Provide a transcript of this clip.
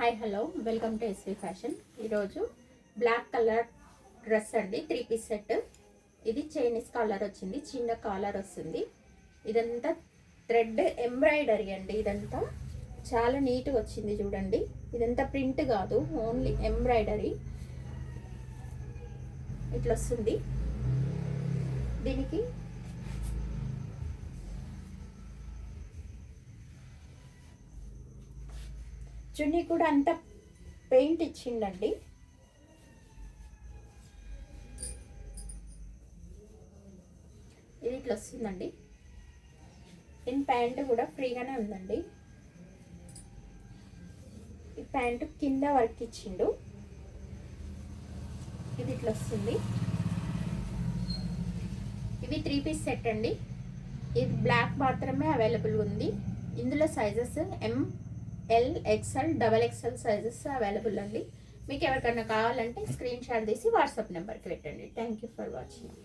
Hi hello welcome to SV fashion. ఈరోజు black colour dress అండి, 3 piece set. ఇది Chinese collar వచ్చింది, చిన్న కాలర్ వస్తుంది. ఇదంతా థ్రెడ్ ఎంబ్రాయిడరీ అండి. ఇదంతా చాలా నీట్గా వచ్చింది చూడండి. ఇదంతా ప్రింట్ కాదు, ఓన్లీ ఎంబ్రాయిడరీ ఇట్లా వస్తుంది. దీనికి చున్నీ కూడా అంతా పెయింట్ ఇచ్చిండండి. ఇది ఇట్లా వస్తుందండి. దీని ప్యాంటు కూడా ఫ్రీగానే ఉందండి. ఈ ప్యాంటు కింద వర్క్ ఇచ్చిండు. ఇది ఇట్లా వస్తుంది. ఇవి 3 పీస్ సెట్ అండి. ఇది బ్లాక్ మాత్రమే అవైలబుల్ ఉంది. ఇందులో sizes ML XL XXL sizes available అండి. మీకు ఎవరికైనా కావాలంటే స్క్రీన్ షాట్ తీసి వాట్సాప్ నెంబర్కి పెట్టండి. Thank you for watching.